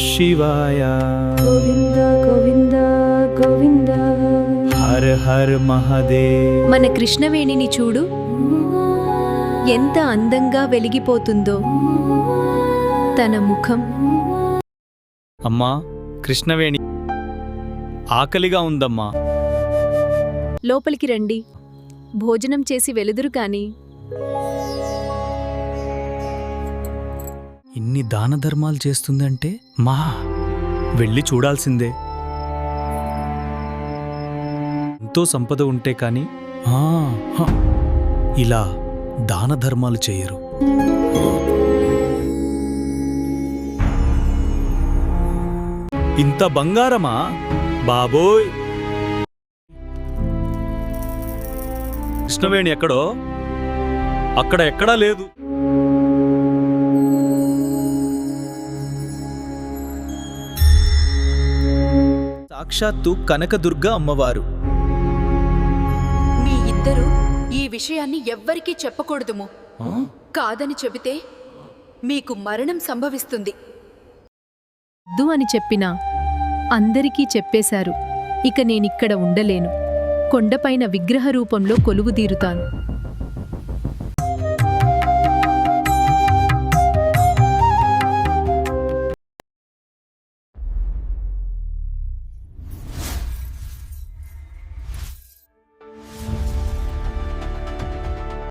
శివాయ. గోవింద గోవింద గోవింద. హర హర మహాదేవ్. మన కృష్ణవేణిని చూడు, ఎంత అందంగా వెలిగిపోతుందో తన ముఖం. అమ్మా కృష్ణవేణి, ఆకలిగా ఉందమ్మా. లోపలికి రండి, భోజనం చేసి వెలుదురు కాని. ఇన్ని దాన ధర్మాలు చేస్తుందంటే మా వెళ్ళి చూడాల్సిందే. ఎంతో సంపద ఉంటే కాని ఇలా దాన ధర్మాలు చేయరు. ఇంత బంగారమా బాబోయ్! కృష్ణవేణి ఎక్కడో అక్కడ ఎక్కడా లేదు. సాక్షాత్తు కనకదుర్గ అమ్మవారు. మీ ఇద్దరూ ఈ విషయాన్ని ఎవ్వరికీ చెప్పకూడదుము. కాదని చెబితే మీకు మరణం సంభవిస్తుంది. వద్దు అని చెప్పినా అందరికీ చెప్పేశారు. ఇక నేనిక్కడ ఉండలేను. కొండపైన విగ్రహ రూపంలో కొలువుదీరుతాను.